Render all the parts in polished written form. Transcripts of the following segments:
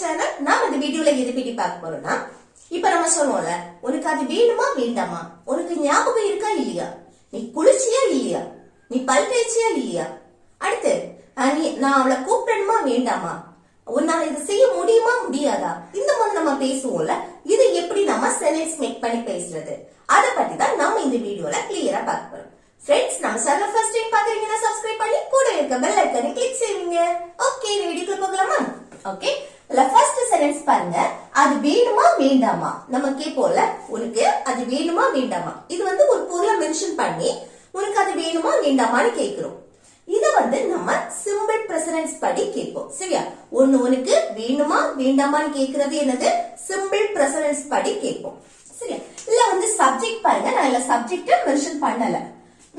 Channel. நாம இந்த வீடியோல எதை பத்தி பார்க்க போறோம்னா, இப்ப நம்ம சொன்னோம்ல, உனக்கு அது வேணுமா வேண்டாமா, உனக்கு ஞாபகம் இருக்கா இல்லையா, நீ குளிச்சியா இல்லையா, நீ பல் தேய்ச்சியா இல்லையா, அடுத்து நான் அவளை கூப்பிடணுமா வேண்டாமா, உன்னால இது செய்ய முடியுமா முடியாதா, இந்த மாதிரி நம்ம பேசுவோம்ல, இது எப்படி நம்ம சென்டென்ஸ் மேக் பண்ணி பேசுறது, அத பத்தி தான் நாம இந்த வீடியோல கிளியரா பார்க்க போறோம். फ्रेंड्स நம்ம சேனலை ஃபர்ஸ்ட் டைம் பாக்குறீங்கன்னா சப்ஸ்கிரைப் பண்ணி கூட இருக்க பெல் ஐகானை கிளிக் செய்யுங்க. ஓகே, வீடியோக்கு போகலாமா? ஓகே, ஃபர்ஸ்ட் சென்டென்ஸ் பாருங்க. அது வேணுமா வேண்டாமா நம்ம கேப்போம்ல, உனக்கு அது வேணுமா வேண்டாமா, இது வந்து ஒரு பொருளை மென்ஷன் பண்ணி உனக்கு அது வேணுமா வேண்டாமான்னு கேக்குறோம். இத வந்து நம்ம சிம்பிள் பிரசன்ஸ் படி கேட்போம். சரியா? உனக்கு வேணுமா வேண்டாமான்னு கேக்குறது என்னது, சிம்பிள் பிரசன்ஸ் படி கேட்போம். சரியா? இல்ல வந்து சப்ஜெக்ட் பாருங்க, நான் இல்ல சப்ஜெக்ட் மென்ஷன் பண்ணல.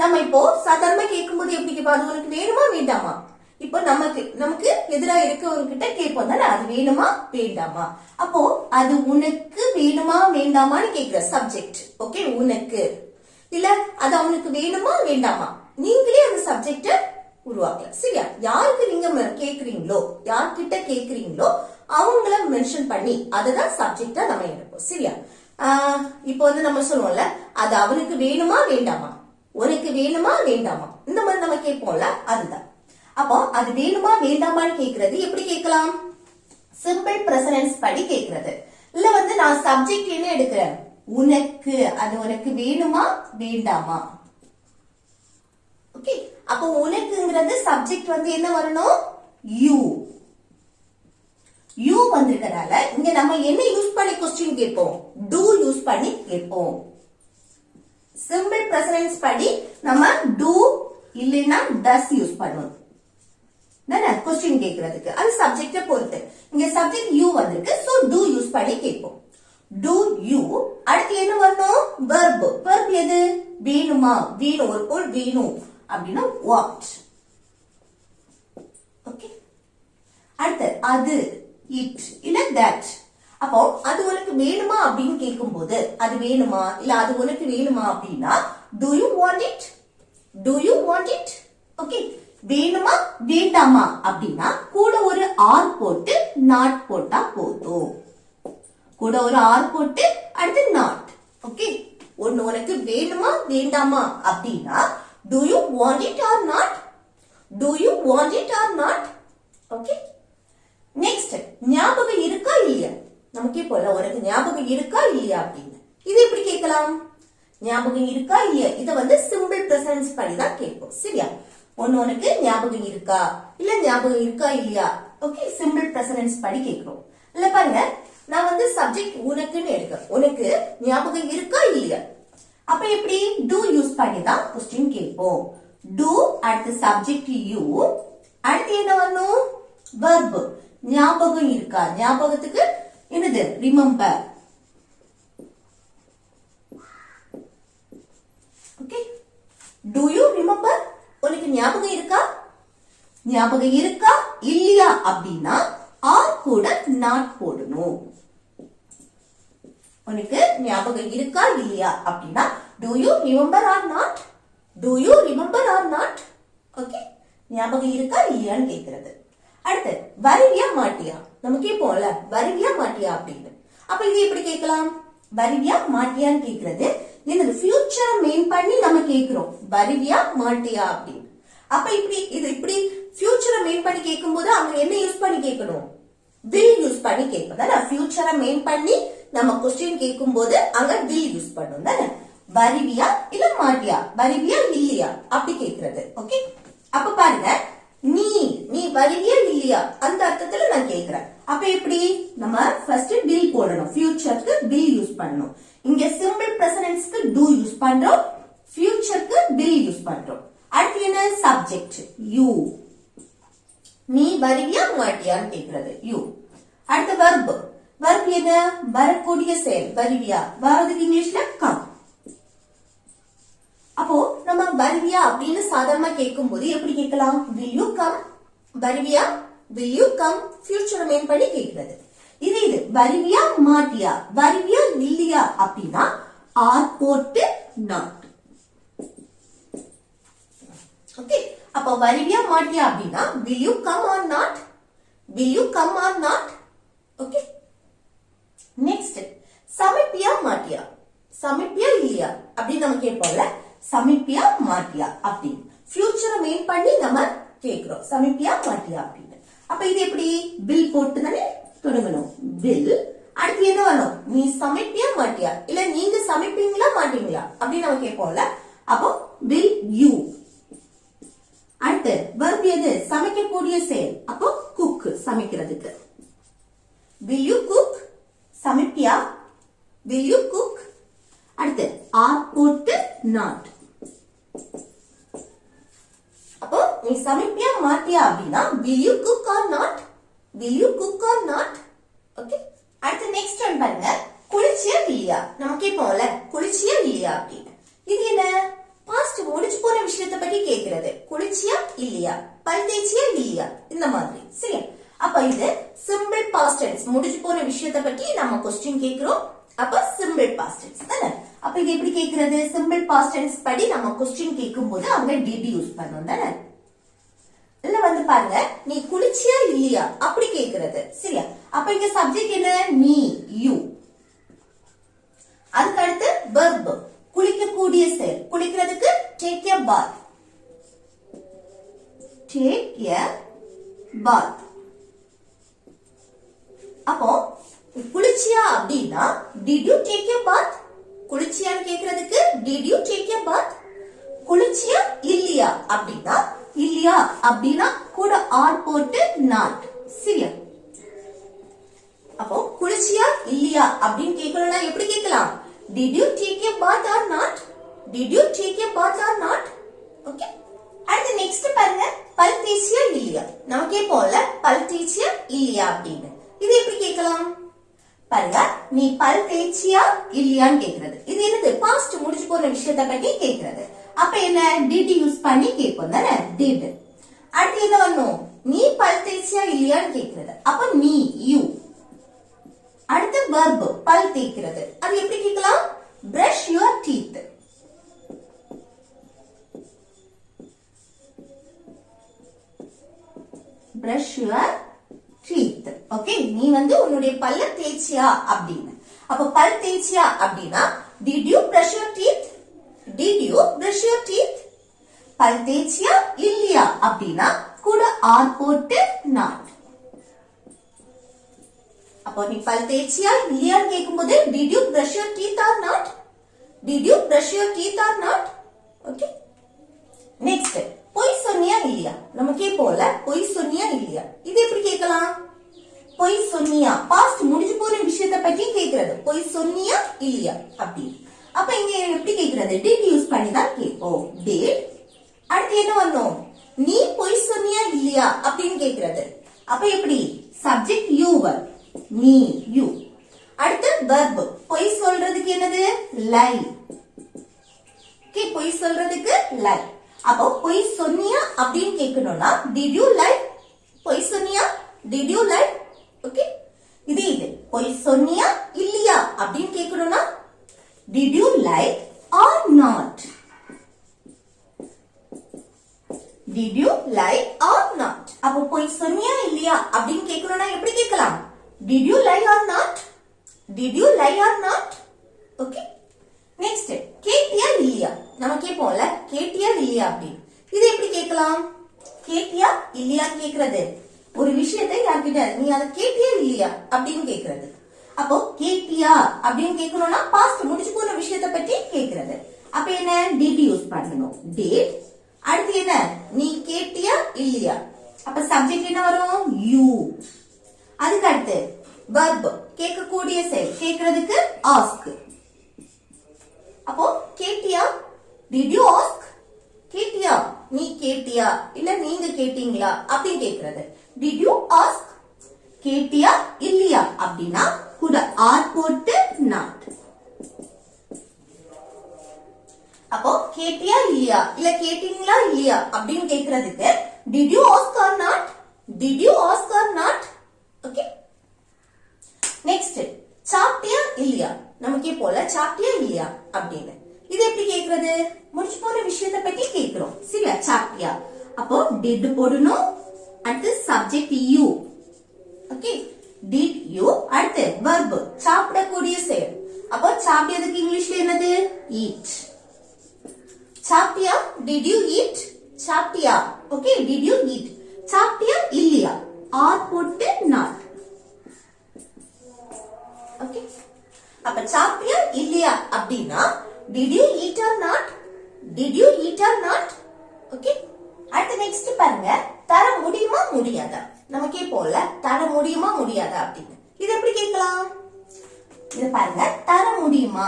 நம்ம இப்போ சாதாரணமா கேட்கும் போது எப்படி கேட்போம், அது உனக்கு வேணுமா வேண்டாமா, இப்போ நமக்கு எதிரா இருக்கவங்க கிட்ட கேட்போம் தானே, அது வேணுமா வேண்டாமா. அப்போ அது உனக்கு வேணுமா வேண்டாமான்னு கேக்குற சப்ஜெக்ட். ஓகே, உனக்கு இல்ல அது அவனுக்கு வேணுமா வேண்டாமா, நீங்களே அந்த சப்ஜெக்ட உருவாக்கல. சரியா? யாருக்கு நீங்க கேக்குறீங்களோ, யார்கிட்ட கேக்குறீங்களோ அவங்கள மென்ஷன் பண்ணி அதுதான் சப்ஜெக்டா நம்ம எடுப்போம். சரியா? இப்போ வந்து நம்ம சொல்லுவோம்ல, அது அவனுக்கு வேணுமா வேண்டாமா, உனக்கு வேணுமா வேண்டாமா, இந்த மாதிரி நம்ம கேட்போம்ல, அதுதான். அப்போ அது வேணுமா வேண்டாமான்னு கேக்குறது எப்படி கேட்கலாம், சிம்பிள் பிரசன்ஸ் படி கேக்குறது. இல்ல வந்து நான் சப்ஜெக்ட் என்ன எடுக்கிறேன், உனக்கு, அது உனக்கு வேணுமா வேண்டாமா. ஓகே, அப்போ உனக்குங்கிறது சப்ஜெக்ட் வந்து என்ன வரணும், யூ. யூ வந்திருக்கனால இங்க நம்ம என்ன யூஸ் பண்ணி கொஸ்டின் கேட்போம், டூ யூஸ் பண்ணி கேட்போம். சிம்பிள் பிரசன்ஸ் படி நம்ம டூ இல்லைன்னா டஸ் யூஸ் பண்ணுவோம் கொஸ்டின் கேட்கறதுக்கு. அது சப்ஜெக்ட பொறுத்து. இங்க சப்ஜெக்ட் யூ வந்திருக்கு, சோ டூ யூஸ் பண்ணி கேட்போம். Do you. அடுத்து என்ன வரணும், வெர்ப். வெர்ப் எது, வேணுமா, வேணும், ஒரு பொருள் வேணும் அப்படின்னா வாட். ஓகே, அடுத்து அது, இட் இல்ல தட். அப்போ அது உனக்கு வேணுமா அப்படின்னு கேட்கும் போது, அது வேணுமா இல்ல அது உனக்கு வேணுமா அப்படின்னா do you want it, do you want it. Okay, வேணுமா வேண்டாமா அப்படின்னா கூட ஒரு ஆர் போட்டு நாட் போட்டா போதும். கூட ஒரு ஆர் போட்டு அடுத்து நாட். ஓகே, ஒன்னு உனக்கு வேணுமா வேண்டாமா அப்படின்னா do you want it or not, do you want it or not. Okay, next ஞாபகம் இருக்கா இல்லையா, நமக்கே போல உனக்கு ஞாபகம் இருக்கா இல்லையா அப்படின்னு. இது எப்படி கேட்கலாம், ஞாபகம் இருக்கா இல்லையா, இத வந்து சிம்பிள் பிரசன்ஸ் படி தான் கேட்போம். சரியா? ஒன்னு உனக்கு ஞாபகம் இருக்கா இல்ல ஞாபகம் இருக்கா இல்லையா. ஓகே, சிம்பிள் பிரசன்ஸ் படி கேட்கிறோம். இல்ல பாருங்க, நான் வந்து சப்ஜெக்ட் உனக்குன்னு எடுக்கிறேன், உனக்கு ஞாபகம் இருக்கா இல்லையா. அப்ப எப்படி, டூ யூஸ் பண்ணி தான் கொஸ்டின் கேட்போம். டூ அடுத்து சப்ஜெக்ட் யூ, அடுத்து என்ன வரணும், வெர்ப். ஞாபகம் இருக்கா, ஞாபகத்துக்கு என்னது, remember. Okay, to you remember, உனக்கு ஞாபகம் இருக்கா, ஞாபகம் இருக்கா இல்லையா அப்படின்னா ஆர் கூட நாட் போடணும். உனக்கு ஞாபகம் இருக்கா இல்லையா அப்படின்னா to you remember or not, to you remember or not. Okay, ஞாபகம் இருக்கா இல்லையான்னு கேக்குறது. அடுத்து வருவியா மாட்டியா, நம்ம கேட்போம்ல வருவியா மாட்டியா அப்படின்னு. அப்ப இது எப்படி கேட்கலாம், வருவியா மாட்டியான்னு கேக்குறது என்னது, ஃபியூச்சரை மெயின் பண்ணி நம்ம கேக்குறோம், வருவியா மாட்டியா அப்படின்னு. அப்ப இப்படி இது இப்படி ஃபியூச்சரை மெயின் பண்ணி கேட்கும் போது அங்க என்ன யூஸ் பண்ணி கேட்கணும், வில் யூஸ் பண்ணி கேட்போம் தானே. ஃபியூச்சரை மெயின் பண்ணி நம்ம கொஸ்டின் கேட்கும் போது அங்க வில் யூஸ் பண்ணும் தானே. வருவியா இல்ல மாட்டியா, வருவியா இல்லையா அப்படி கேக்குறது. ஓகே, அப்ப பாருங்க, நீ வருவியா இல்லையா அந்த அர்த்தத்துல நான் கேக்குறேன். அப்ப எப்படி, நம்ம ஃபர்ஸ்ட் வில் போடணும், ஃபியூச்சருக்கு வில் யூஸ் பண்ணணும். இங்க சிம்பிள் பிரசன்ஸ்க்கு டூ யூஸ் பண்றோம், ஃபியூச்சருக்கு வில் யூஸ் பண்றோம். அடுத்து என்ன, சப்ஜெக்ட் யூ. நீ வருவியா மாட்டியான்னு கேக்குறது யூ. அடுத்து வெர்ப். வெர்ப் என்ன, வரக்கூடிய செயல், வருவியா, வரதுக்கு இங்கிலீஷ்ல கம். அப்போ நம்ம வருவியா அப்படின்னு சாதாரணமா கேட்கும் போது எப்படி கேட்கலாம், will you come, வருவியா, will you come, future main பண்ணி கேட்கிறது. இது வருவியா மாட்டியா, வருவியா இல்லையா அப்படின்னா ஆர் போட்டு நாட். ஓகே, அப்ப வருவியா மாட்டியா அப்படின்னா will you come or not, will you come or not. Okay. Next சமைப்பியா மாட்டியா, சமைப்பியா இல்லையா அப்படின்னு நம்ம கேட்போம்ல. சமைப்பியா மாட்டியா அப்படின்னு ஃபியூச்சரை மெயின் பண்ணி நம்ம கேக்குறோம். சமைப்பியா மாட்டியா அப்படின்னு. அப்ப இது எப்படி வில் போட்டு தானே தொடங்கணும். வில் அடுத்து என்ன வரும், நீ சமைப்பியா மாட்டியா இல்ல நீங்க சமைப்பீங்களா மாட்டீங்களா அப்படின்னு நம்ம கேட்போம்ல. அப்போ வில் யூ. அடுத்து verb எது, சமைக்கக்கூடிய செயல். அப்போ குக், சமைக்கிறதுக்கு. will you cook, சமைப்பியா, will you cook. அடுத்து ஆர் போட்டு நாட். அப்போ நீ சமைப்பியா மாட்டியா அப்படின்னா will you cook or not, will you cook or not. Okay. அடுத்து நெக்ஸ்ட் ஒன் பாருங்க, குளிச்சியா இல்லையா. நம்ம கேட்போம்ல குளிச்சியா இல்லையா அப்படின்னு. இது என்ன, பாஸ்ட் முடிச்சு போன விஷயத்தை பத்தி கேக்குறது. குளிச்சியா இல்லையா, பல் தேய்ச்சியா இல்லையா, இந்த மாதிரி. சரியா. அப்ப இது சிம்பிள் பாஸ்ட் டென்ஸ், முடிச்சு போன விஷயத்தை பத்தி நம்ம क्वेश्चन கேக்குறோம். அப்ப சிம்பிள் பாஸ்ட் டென்ஸ் தானே. அப்ப இது எப்படி கேக்குறது, சிம்பிள் பாஸ்ட் டென்ஸ் படி நம்ம क्वेश्चन கேக்கும்போது அங்க did யூஸ் பண்ணோம் தானே. இல்ல வந்து பாருங்க, நீ குளிச்சியா இல்லையா அப்படி கேக்குறது. சரியா. அப்ப இங்க சப்ஜெக்ட் என்ன, நீ, யூ. அதுக்கு அடுத்து verb, குளிக்கக்கூடிய செயல். குளிக்கிறதுக்கு take a bath, take a bath. அப்போ குளிச்சியா அப்படின்னா did you take a bath, குளிச்சியான்னு கேக்குறதுக்கு did you take a bath. குளிச்சியா இல்லையா அப்படின்னா இல்லையா அப்படின்னா கூட ஆர் போட்டு நாட். சரியா. அப்போ குளிச்சியா இல்லையா அப்படின்னு கேட்கணும்னா எப்படி கேட்கலாம், did you take a bath or not, did you take a bath or not. Okay. அடுத்து நெக்ஸ்ட் பாருங்க, பல் தேய்ச்சியா இல்லையா. நம்ம கேட்போம்ல பல் தேய்ச்சியா இல்லையா அப்படின்னு. இது எப்படி கேட்கலாம் பாருங்க, நீ பல் தேய்ச்சியா இல்லையான்னு கேக்குறது. இது என்னது, பாஸ்ட் முடிச்சு போற விஷயத்தை பத்தி கேக்குறது. அப்ப என்ன did யூஸ் பண்ணி கேட்போம் தானே, did. அடுத்து என்ன வரணும், நீ பல் தேய்ச்சியா இல்லையான்னு கேக்குறது. அப்ப நீ, யூ. அடுத்து verb, பல் தேய்க்கிறது. அது எப்படி கேட்கலாம், brush your teeth, brush your teeth. Okay. நீ வந்து உன்னுடைய பல்ல தேய்ச்சியா அப்படின்னு. அப்ப பல் தேய்ச்சியா அப்படின்னா did you brush your teeth, did you brush your teeth. பல் தேய்ச்சியா இல்லையா அப்படின்னா கூட ஆர் போட்டு நாட். அப்போ நீ பல் தேய்ச்சியா இல்லையான்னு கேட்கும்போது did you brush your teeth or not, did you brush your teeth or not. Okay. Next பொய் சொன்னியா இல்லையா. நம்ம கேட்போம்ல பொய் சொன்னியா இல்லையா. இது எப்படி கேட்கலாம், பொய் சொன்னியா, பாஸ்ட் முடிஞ்சு போற விஷயத்தை பத்தி கேக்குறது. பொய் சொன்னியா இல்லையா அப்படி. அப்ப இங்க எப்படி கேக்குறது, did யூஸ் பண்ணி தான் கேட்போம், did. அடுத்து என்ன வரணும், நீ பொய் சொன்னியா இல்லையா அப்படின்னு கேக்குறது. அப்ப எப்படி, சப்ஜெக்ட் யூ, நீ, யூ. அடுத்து verb, பொய் சொல்றதுக்கு என்னது, லை. ஓகே. பொய் சொல்றதுக்கு லை. அப்போ பொய் சொன்னியா அப்படின்னு கேட்கணும்னா did you lie, பொய் சொன்னியா, did you lie. ஓகே. இது பொய் சொன்னியா இல்லையா அப்படின்னு கேட்கணும்னா did you lie or not, did you lie or not. அப்போ பொய் சொன்னியா இல்லையா அப்படின்னு கேட்கணும்னா எப்படி கேட்கலாம், did you lie or not, did you lie or not. Okay. Next கேட்டியா இல்லையா. நம்ம கேட்போம்ல கேட்டியா இல்லையா அப்படின்னு. இது எப்படி கேட்கலாம், கேட்டியா இல்லையான்னு கேக்குறது. ஒரு விஷயத்தை யார்கிட்ட நீ அதை கேட்டியா இல்லையா அப்படின்னு கேக்குறது. அப்போ கேட்டியா அப்படின்னு கேட்கணும்னா பாஸ்ட் முடிச்சு போன விஷயத்தை பத்தி கேக்குறது. அப்ப என்ன did யூஸ் பண்ணணும், did. அடுத்து என்ன, நீ கேட்டியா இல்லையா. அப்ப சப்ஜெக்ட் என்ன வரும், யூ. அதுக்கு அடுத்து verb, கேட்கக்கூடிய செயல். கேக்குறதுக்கு ask. அப்போ கேட்டியா, did you ask, கேட்டியா, நீ கேட்டியா இல்ல நீங்க கேட்டீங்களா அப்படின்னு கேக்குறது. did you ask. கேட்டியா இல்லையா அப்படின்னா கூட ஆர் போட்டு நாட். அப்போ கேட்டியா இல்லையா இல்ல கேட்டீங்களா இல்லையா அப்படின்னு கேக்குறதுக்கு did you ask or not, did you ask or not. Okay. Next சாப்பிட்டியா இல்லையா. நம்ம கேட்போம்ல சாப்பிட்டியா இல்லையா அப்படின்னு. இது எப்படி கேக்குறது, முடிச்சு போற விஷயத்தை பத்தி கேக்குறோம். சரியா. சாப்பிட்டியா, அப்போ did போடணும். அடுத்து subject you. Okay. did you verb சாப்பிடக்கூடிய செயல். அப்போ சாப்பிட்டதுக்கு இங்கிலீஷ்ல என்னது? eat. சாப்பிட்டியா? did you eat? சாப்பிட்டியா? Okay, did you eat? சாப்பிட்டியா இல்லையா? ஆர் போட்டு not. ஓகே, அப்ப சாப்பிட்டியா இல்லையா அப்படின்னா did you eat or not? did you eat or not? Okay, அடுத்து நெக்ஸ்ட் பாருங்க, தர முடியுமா முடியாதா? நமக்கே போல தர முடியுமா முடியாதா அப்படின்னு. இது எப்படி கேட்கலாம்? இது பாருங்க, தர முடியுமா,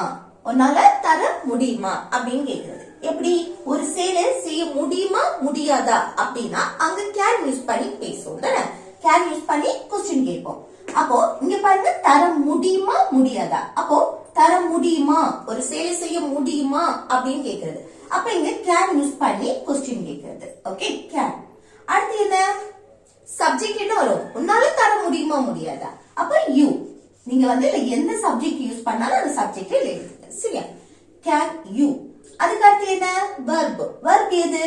உன்னால தர முடியுமா அப்படின்னு கேக்குறது. எப்படி? ஒரு செயலை செய்ய முடியுமா முடியாதா அப்படின்னா அங்க கேன் யூஸ் பண்ணி பேசுவோம் தானே, கேன் யூஸ் பண்ணி கொஸ்டின் கேட்போம். அப்போ இங்க பாருங்க, தர முடியுமா முடியாதா. அப்போ தர முடியுமா, ஒரு செயலை செய்ய முடியுமா அப்படின்னு கேக்குறது. அப்ப இங்க கேன் யூஸ் பண்ணி கொஸ்டின் கேக்குறது. Okay, can. அடுத்து என்ன? சப்ஜெக்ட் என்ன வரும்? உன்னால தர முடியுமா முடியாதா. அப்ப யூ. நீங்க வந்து எந்த சப்ஜெக்ட் யூஸ் பண்ணாலும் அந்த சப்ஜெக்ட் எழுதுங்க. சரியா? Can you. அதுக்கு அடுத்து என்ன? verb. verb எது?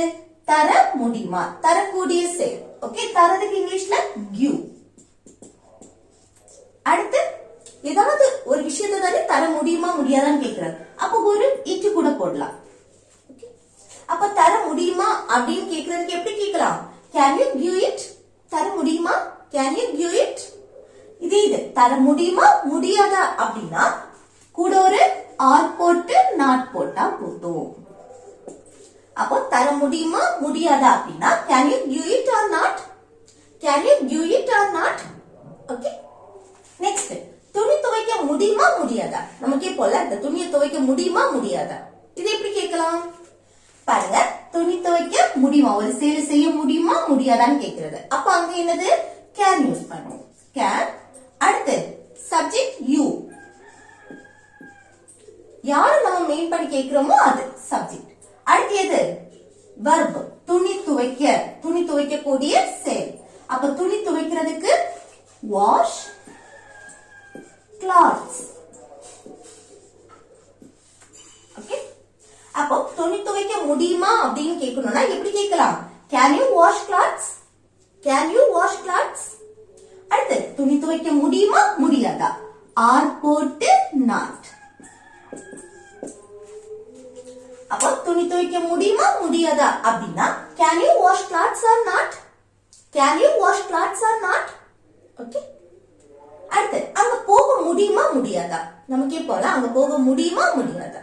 தர முடியுமா, தரக்கூடிய செயல். ஓகே, தரதுக்கு இங்கிலீஷ்ல give. அடுத்து ஏதாவது ஒரு விஷயத்தை தானே தர முடியுமா முடியாதான்னு கேக்குறாரு. அப்ப ஒரு இட்டு கூட போடலாம். அப்ப தர முடியுமா அப்படின்னு கேக்குறதுக்கு எப்படி கேட்கலாம்? Can you give it? தர முடியுமா? Can you give it? இது தர முடியுமா முடியாதா அப்படின்னா கூட ஒரு ஆர் போட்டு நாட் போட்டா போதும். அப்போ தர முடியுமா முடியாதா அப்படின்னா can you give it or not? Can you give it or not? Okay, next, துணி துவைக்க முடியுமா முடியாதா? நமக்கே போல இந்த துணியை துவைக்க முடியுமா முடியாதா, இது எப்படி கேட்கலாம்? பாருங்க, துணி துவைக்க முடியுமா, ஒரு செயலை செய்ய முடியுமா முடியாதான்னு கேக்குறது. அப்ப அங்க என்னது? கேன் யூஸ் பண்ணுவோம். கேன். அடுத்து சப்ஜெக்ட் யூ. யாரு நம்ம மெயின் பண்ணி கேக்குறோமோ அது சப்ஜெக்ட். அடுத்து எது? verb. துணி துவைக்க, துணி துவைக்கக்கூடிய செயல். அப்ப துணி துவைக்கிறதுக்கு வாஷ் clothes. ஓகே, அப்போ துணி துவைக்க முடியுமா அப்படின்னு கேட்கணும்னா எப்படி கேட்கலாம்? Can you wash clothes? Can you wash clothes? அடுத்து துணி துவைக்க முடியுமா முடியாதா? ஆர் போட்டு நாட். அப்போ துணி துவைக்க முடியுமா முடியாதா அப்படின்னா can you wash clothes or not? Can you wash clothes or not? Okay, அடுத்து அங்க போக முடியுமா முடியாதா? நமக்கே போல அங்க போக முடியுமா முடியாதா.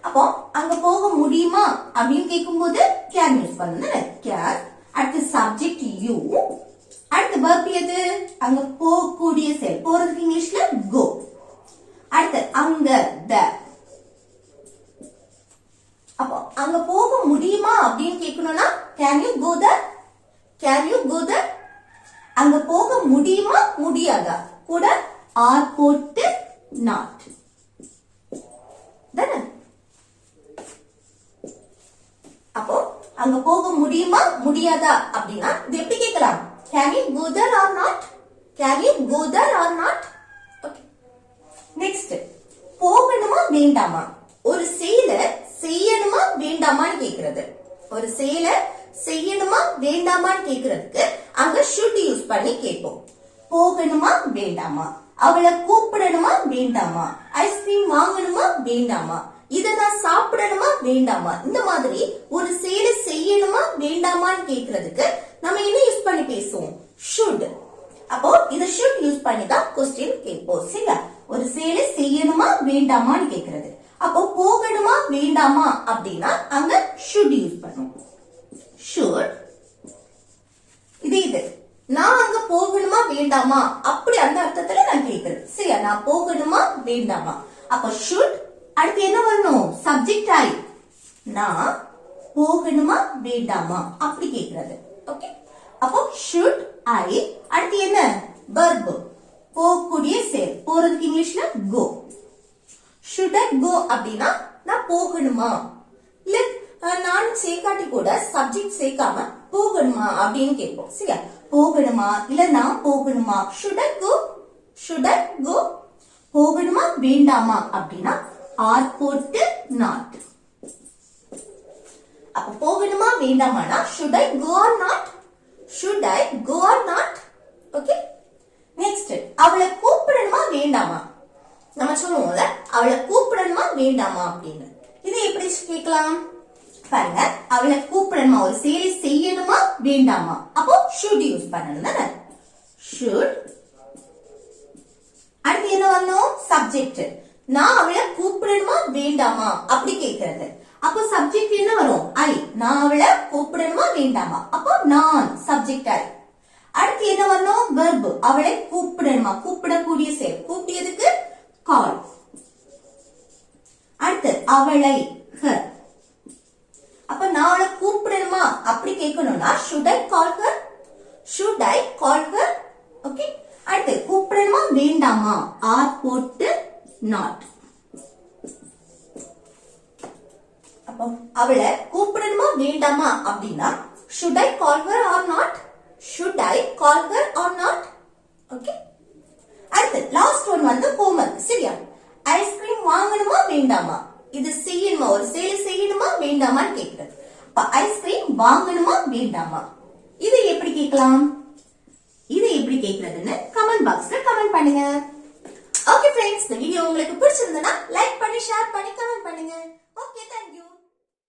அப்போ அங்க போக முடியுமா அப்படின்னு கேட்கும்போது கேன் யூஸ் பண்ணணும். கேன். அடுத்து சப்ஜெக்ட் யூ. அடுத்து verb எது? அங்க போகக்கூடிய செயல். போறதுக்கு இங்கிலீஷ்ல go. அடுத்து அங்க the. அப்போ அங்க போக முடியுமா அப்படின்னு கேட்கணும்னா can you go there? Can you go there? அங்க போக முடியுமா முடியாதா கூட ஆர் போட்டு நாட் தானே. அப்போ அங்க போக முடியுமா முடியாதா அப்படின்னா இது எப்படி கேட்கலாம்? Can you go there or not? Can you go there or not? Okay, next, போகணுமா வேண்டாமா, ஒரு செயலை செய்யணுமா வேண்டாமான்னு கேக்குறது. ஒரு செயலை செய்யணுமா வேண்டாமான்னு கேக்குறதுக்கு அங்க should யூஸ் பண்ணி கேட்போம். போகணுமா வேண்டாமா, அவளை கூப்பிடணுமா வேண்டாமா, ஐஸ்கிரீம் வாங்கணுமா வேண்டாமா, இத நான் சாப்பிடணுமா வேண்டாமா, இந்த மாதிரி ஒரு செயலை செய்யணுமா வேண்டாமான்னு கேக்குறதுக்கு நம்ம என்ன யூஸ் பண்ணி பேசுவோம்? should. அப்போ இத should யூஸ் பண்ணி தான் क्वेश्चन கேட்போம். சரியா? ஒரு செயலை செய்யணுமா வேண்டாமான்னு கேக்குறது. அப்போ போகணுமா வேண்டாமா அப்படின்னா அங்க should யூஸ் பண்ணுவோம். should. இது நான் அங்க போகணுமா வேண்டாமா அப்படி அந்த அர்த்தத்துல நான் கேக்குறேன். சரியா? நான் போகணுமா வேண்டாமா. அப்ப should. அடுத்து என்ன வரணும்? Subject I. நான் போகணுமா வேண்டாமா அப்படி கேக்குறது. ஓகே, அப்போ should I. அடுத்து என்ன? verb. போகக்கூடிய செயல். போறதுக்கு இங்கிலீஷ்ல go. should I go அப்படின்னா நான் போகணுமா, இல்ல நான் சேர்க்காட்டி கூட சப்ஜெக்ட் சேர்க்காம போகணுமா அப்படின்னு கேட்போம். சரியா? போகணுமா இல்ல நான் போகணுமா, should I go? should I go? போகணுமா வேண்டாமா அப்படின்னா ஆர் போட்டு நாட். அப்ப போகணுமா வேண்டாமானா should I go or not? should I go or not? Okay, next, அவளை கூப்பிடணுமா வேண்டாமா, பாருங்க, அவளை கூப்பிடணுமா, ஒரு செயலை செய்யணுமா வேண்டாமா, அப்போ should யூஸ் பண்ணணும் தானே. should. அடுத்து என்ன வரணும், சப்ஜெக்ட். நான் அவளை கூப்பிடணுமா வேண்டாமா அப்படி கேக்குறது. அப்போ சப்ஜெக்ட் என்ன வரும், ஐ. நான் அவளை கூப்பிடணுமா வேண்டாமா, அப்போ நான் சப்ஜெக்ட் ஐ. அடுத்து என்ன வரணும், வெர்ப். அவளை கூப்பிடணுமா, கூப்பிடக்கூடிய செயல், கூப்பியதுக்கு கால். அடுத்து அவளை, her. அப்ப நான் அவளை கூப்பிடணுமா அப்படி கேட்கணும்னா should I call her, should I call her. Okay. அடுத்து கூப்பிடணுமா வேண்டாமா, ஆர் போட்டு not. அப்போ அவளை கூப்பிடணுமா வேண்டாமா அப்படின்னா should I call her or not, should I call her or not. Okay. அடுத்து லாஸ்ட் ஒன் வந்து homework. சரியா, ஐஸ்கிரீம் வாங்கணுமா வேண்டாமா, இது செய்யணுமா, ஒரு செயலை செய்யணுமா வேண்டாமான்னு கேக்குறது. அப்ப ஐஸ்கிரீம் வாங்கணுமா வேண்டாமா, இது எப்படி கேட்கலாம், இது எப்படி கேக்குறதுன்னு கமெண்ட் பாக்ஸ்ல கமெண்ட் பண்ணுங்க. ஓகே ஃப்ரெண்ட்ஸ், இந்த வீடியோ உங்களுக்கு பிடிச்சிருந்தா லைக் பண்ணி, ஷேர் பண்ணி, கமெண்ட் பண்ணுங்க.